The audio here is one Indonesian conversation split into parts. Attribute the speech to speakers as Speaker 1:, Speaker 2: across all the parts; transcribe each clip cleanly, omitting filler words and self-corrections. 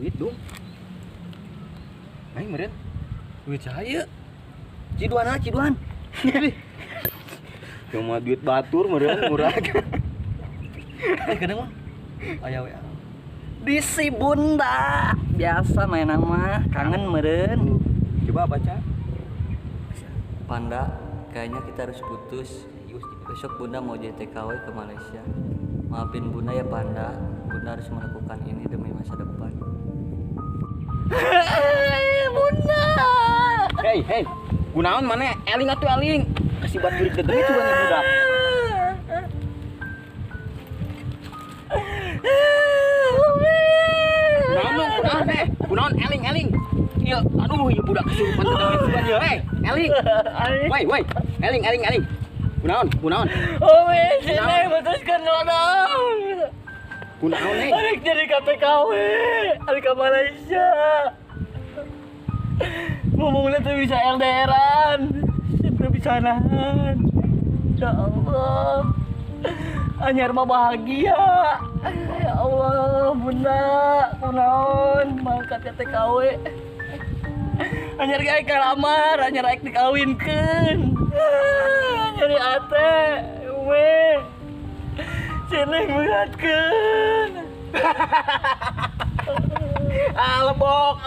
Speaker 1: duit dong. Aing meureun. Duit saya. Ciduan. Cuma duit batur meureun murah. Kenapa? Aya we.
Speaker 2: Di si Bunda. Biasa mainan mah, kangen meureun.
Speaker 1: Coba baca.
Speaker 2: Panda, kayaknya kita harus putus. Besok Bunda mau JTKW ke Malaysia. Maafin Bunda ya Panda. Bunda harus melakukan ini demi masa depan. Bunda.
Speaker 1: Hei, kunaon mana? Eling atuh eling. Kasih batu di degeuit coba nih budak. Kunaon eling. Iya, aduh ieu budak kesurupan teh sugan ieu. Eling. Woi, eling. Kunaon?
Speaker 2: Sini putuskan dong.
Speaker 1: Kunaon nih?
Speaker 2: Adik jadi KPKW, adik ke Malaysia. Ngomongnya tuh bisa LDRan, sampai bisa nahan. Ya Allah, anyar mah bahagia. Ya Allah, Bunda, kunaon mangkat TKW. Anyar kayak kalamar, anyar aek dikawinkeun. Nyari ate, ceneng beratkeun.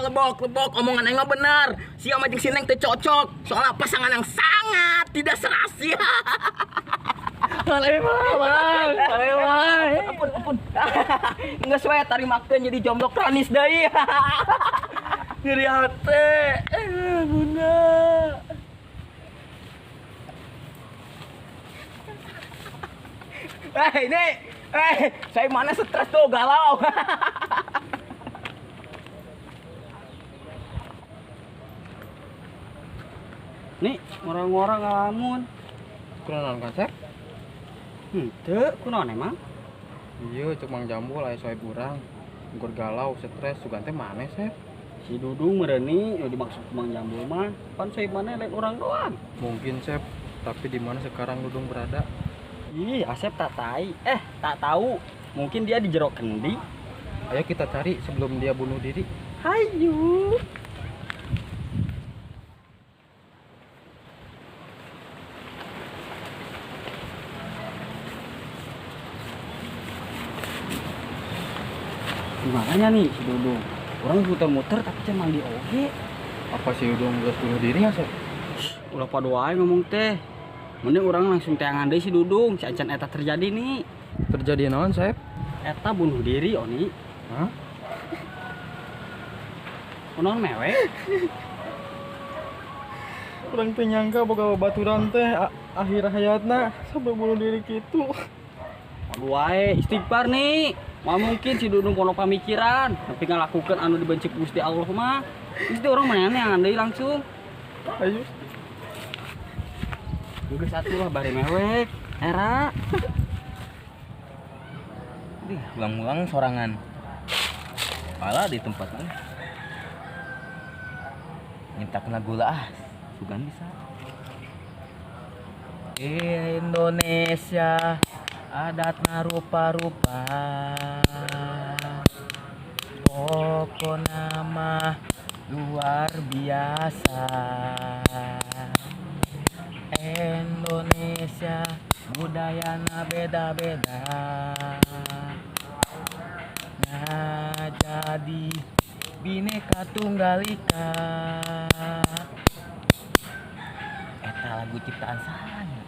Speaker 1: Lebok. Omongan aing mah bener. Si Ama jeung si Neng teh cocok. Soalnya pasangan yang sangat tidak serasi. Ampun. Geus we tarimakeun jadi jomblo kranis deui.
Speaker 2: Nyeri hate, Bunda.
Speaker 1: Saya mana stres tuh galau.
Speaker 3: Nih, orang-orang ngalamun.
Speaker 4: Kunaon konsep?
Speaker 3: Henteu, kunaon emang?
Speaker 4: Iya, cek Mang Jambul aya soe urang. Nggur galau, stres, sugan teh maneh, Sep?
Speaker 3: Si Dudung mereuni yang dimaksud Mang Jambul mah, pan saya mana lain orang doang.
Speaker 4: Mungkin, Sep, tapi di mana sekarang Dudung berada?
Speaker 3: Ih, Asep tak tahu. Mungkin dia di jero kendi.
Speaker 4: Ayo kita cari sebelum dia bunuh diri.
Speaker 3: Hayu. Makanya nih si Dudung, orang muter-muter tapi cuma di oge.
Speaker 4: Apa si Dudung geus bunuh diri ya, Sep?
Speaker 3: Ulah pada wae ngomong teh. Mending orang langsung teangan deui si Dudung, si ancan eta terjadi nih.
Speaker 4: Terjadi naon, Sep?
Speaker 3: Eta bunuh diri Oni.
Speaker 4: Hah?
Speaker 3: Kunaon mewek?
Speaker 4: Urang teh nyangka boga babaturan teh akhir hayatna sampai bunuh diri kitu.
Speaker 3: Aduh wae, istighfar nih. Mau mungkin si Dudung pono pamikiran, tapi ngalakukeun anu dibenci Gusti Allah mah. Mesti orang manehna yang deui langsung.
Speaker 4: Ayo.
Speaker 3: Geus atuh lah bari mewek. Era.
Speaker 1: Ulang-ulang sorangan. Pala di tempat ini. Nyiptakeun lagu lah. Sugan bisa. Indonesia adatna rupa-rupa. Pokona mah luar biasa. Indonesia budayana beda-beda. Nah jadi Bhinneka Tunggal Ika. Eta lagu ciptaan sana.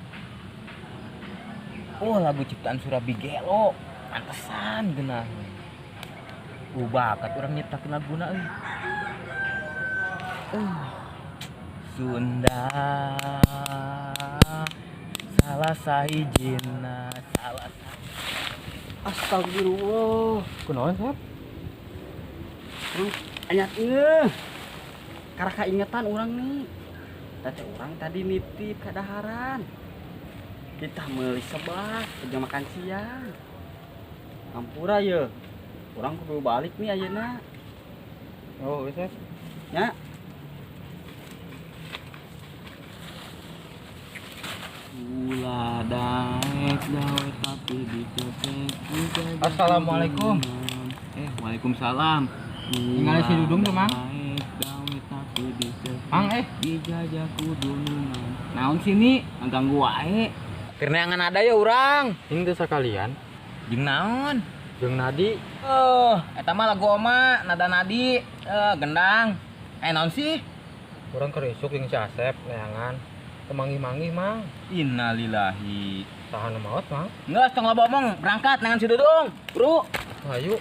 Speaker 1: Oh lagu ciptaan Surabi Gelo. Pantesan geunah. Bakat urang nyiptakeun laguna euy. Sunda salah sahijina salah.
Speaker 3: Astagfirullah.
Speaker 4: Kunaon, Sep?
Speaker 3: Terus anyat ngeuh. Karena keingetan orang nih. Tadi orang tadi nitip kadaharan. Kita meuli sebelah kerja makan siang. Ampura ya. Orang kudu balik nih ayeuna.
Speaker 4: Oh, Sep.
Speaker 3: Ya. Gula daek dawe tapi dicopet.
Speaker 4: Assalamualaikum.
Speaker 1: Waalaikumsalam.
Speaker 3: Tinggal si Dudung tuh, Mang. Mang,
Speaker 2: dijajah kudunungan.
Speaker 3: naon sini ngaganggu wae.
Speaker 1: Kirneangan ada ya urang.
Speaker 3: Ini tuh sekalian.
Speaker 1: Jeung naon?
Speaker 3: Jeung Nadi.
Speaker 1: Eta mah lagu oma, nada nadi, gendang. Naon sih?
Speaker 3: Urang keur isuk jeung si Asep neangan. Kemanggih-manggih, Mang.
Speaker 1: Innalillahi.
Speaker 3: Tahan maot, Mang.
Speaker 1: Ngeus tong loba omong, berangkat nangan si Dudung. Bro.
Speaker 3: Ayo.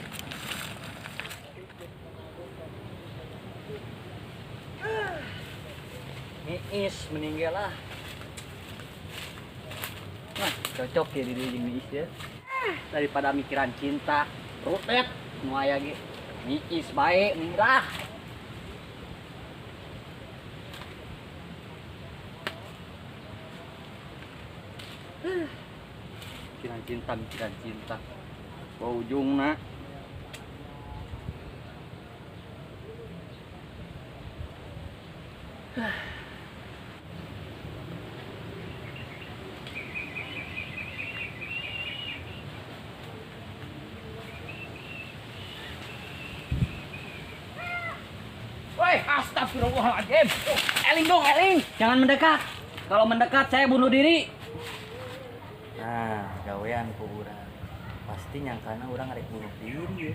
Speaker 2: Niis meninggal lah. Nah, cocok ya diri jeung Niis ya. Daripada mikiran cinta, rutet nu aya ge. Niis bae minggah. Mikiran cinta. Bau ujungna.
Speaker 1: Woi, astagfirullahaladzim. Eling dong, eling.
Speaker 2: Jangan mendekat. Kalau mendekat saya bunuh diri. Nah, gawean ku urang. Pasti nyangkana urang arek bunuh diri ya.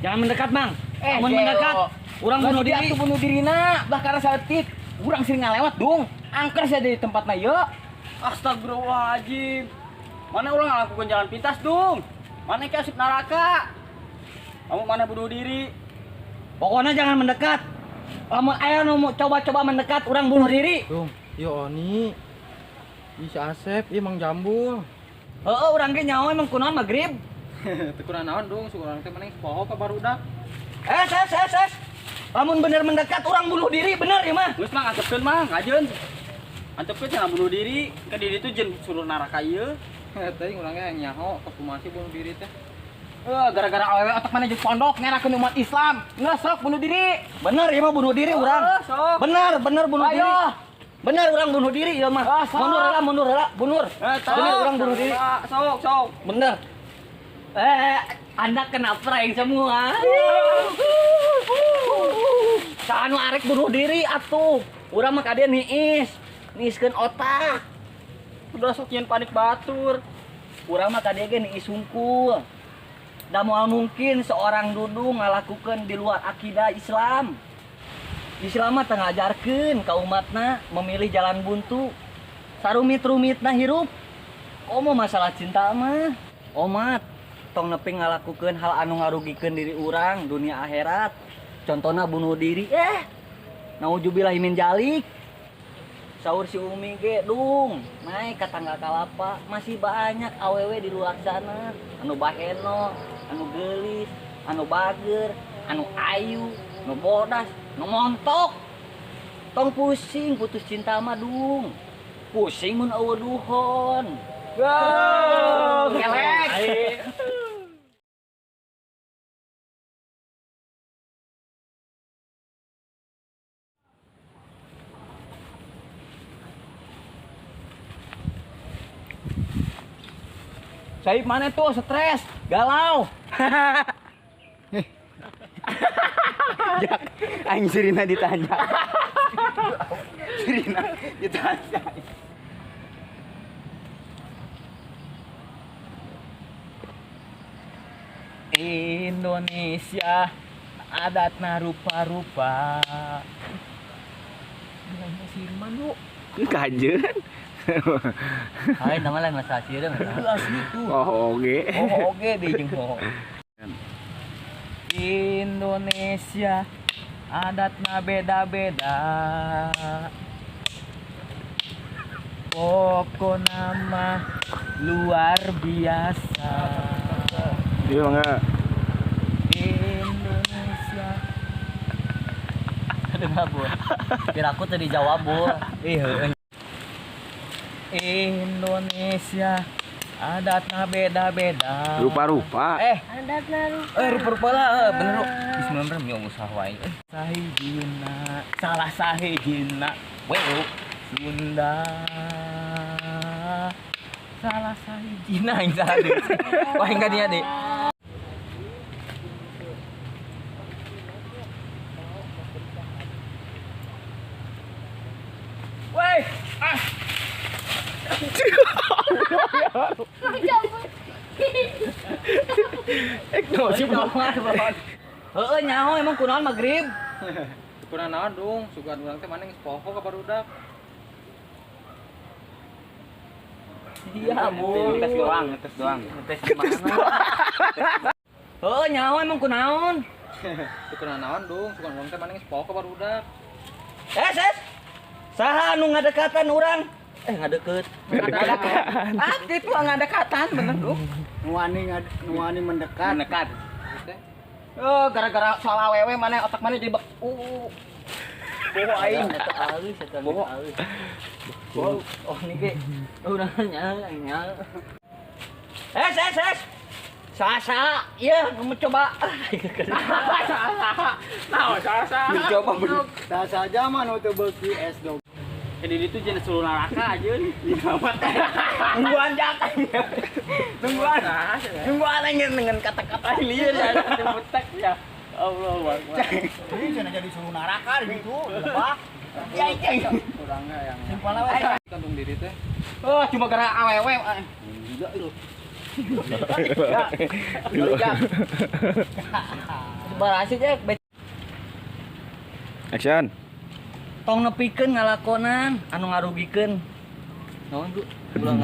Speaker 2: Jangan mendekat, Bang. Mun mendekat, urang bunuh diri.
Speaker 1: Atuh bunuh dirina, bah karena saeutik. Urang sering ngalewat dong. Angker saya di tempatna ye.
Speaker 3: Astagfirullahaladzim. Mana orang ngelakukan jalan pintas dong? Mana ke asip neraka? Kamu mana bunuh diri?
Speaker 2: Pokoknya jangan mendekat. Lamun aya nu mau coba-coba mendekat, urang bunuh diri.
Speaker 4: Dung, yo Oni. Bisa Asep, ieu Mang Jambul.
Speaker 2: Heeh, urang ge nyaho emang kunaon magrib.
Speaker 3: Tekuran naon dong, seorang teh meneng poho ka barudak.
Speaker 2: Es. Lamun bener mendekat, urang bunuh diri, bener ya mah.
Speaker 3: Geus Mang antepkeun Mang, ngajeun. Antepkeun cenah bunuh diri, ke diri itu jeung suruh neraka ieu. Teh urang ge nyaho pas kumaha bunuh diri teh.
Speaker 1: Gara-gara awewe otak mana jeung pondok ngerakeun umat Islam. Ngeus sok bunuh diri.
Speaker 2: Bener ya mah bunuh diri urang.
Speaker 3: Sok.
Speaker 2: Bener bunuh diri.
Speaker 1: Ayo.
Speaker 2: Bener urang bunuh diri ya mah. Mundur heula, mundur. Bener urang bunuh diri.
Speaker 3: Sok.
Speaker 2: Bener. Anda kena prank semua. Sanu arek bunuh diri atuh. Urang mah kadieu niiskeun otak.
Speaker 3: Udah sok nyen panik batur.
Speaker 2: Urang mah kadieu ge niis hungkul. Da moal mungkin seorang Dudung ngalakukeun di luar akidah Islam. Islam mah teu ngajarkeun ka umatna memilih jalan buntu. Sarumit-rumitna hirup. Komo masalah cinta mah. Umat tong nepi ngalakukeun hal anu ngarugikeun diri urang dunia akhirat. Contohna bunuh diri. Nauzubillahi min dzalik. Saur si Umi ge, Dung, naik ka tangga kalapa, masih banyak awewe di luar sana, anu baheno, anu gelis, anu bager, anu ayu, anu bodas, anu montok. Tong pusing putus cinta mah, Dung. Pusing mun eueuh duhon.
Speaker 1: Kelek. Saib mana tuh stres, galau.
Speaker 3: Jak, aing sirina ditanya. Sirina ditanya.
Speaker 1: Indonesia adatna rupa-rupa.
Speaker 3: Kajeun.
Speaker 2: Hai, nama lain masalah sih dah.
Speaker 1: Asli tuh.
Speaker 3: Oh, oge.
Speaker 1: Oh, oke deh jeung oh. Indonesia adatna beda-beda. Pokokna mah luar biasa.
Speaker 3: Iya mangga.
Speaker 1: Indonesia.
Speaker 2: Aduh ngabur. Kira aku tadi jawab, Bu.
Speaker 1: Indonesia adatna beda-beda.
Speaker 3: Rupa-rupa.
Speaker 1: Rupa-rupa lah, bener lu. Bismillahirrahmanirrahim, ya usah wae. Salah sahijina, weu Sunda. Salah sahijina yang salah deh. Wah, enggak dia deh.
Speaker 2: Heeh nyaho emang kunaon magrib.
Speaker 4: Kurang naon dong, sugan urang teh mana geus poho ka barudak.
Speaker 2: Iya, Bu.
Speaker 1: Tes doang.
Speaker 2: Tes di mana? Heeh nyaho emang kunaon?
Speaker 4: Kurang naon dong, sugan urang teh mana geus poho ka barudak.
Speaker 2: Ses. Saha anu ngadekatan urang? Ngadeket.
Speaker 3: Aktif lah ngadekatan bener dong. Nuani mendekat.
Speaker 1: Mendekat.
Speaker 3: Oh, gara-gara soal awewe mana otak mana jadi boho aing.
Speaker 2: Boho. Oh ini ge. Udah nya. Ses. Sasa, iya, kamu coba.
Speaker 3: Coba bener. Sasa aja mah nu teu beuki es dog.
Speaker 1: Jadi itu jenis seluruh neraka aja nih.
Speaker 3: Nungguan jatah. Nungguan aja dengan kata-kata liar ya.
Speaker 1: Butek ya. Allah Akbar.
Speaker 3: Ini jangan jadi suruh naraka di situ. Apa? Ya.
Speaker 4: Kurangnya yang
Speaker 3: Simpel aja.
Speaker 4: gantung diri teh.
Speaker 3: Oh, cuma gara awewe. Gila itu.
Speaker 2: Barasi aja
Speaker 1: Action.
Speaker 2: tong nepikeun ngalakonan anu ngarugikeun. Naon, Bu? Ulang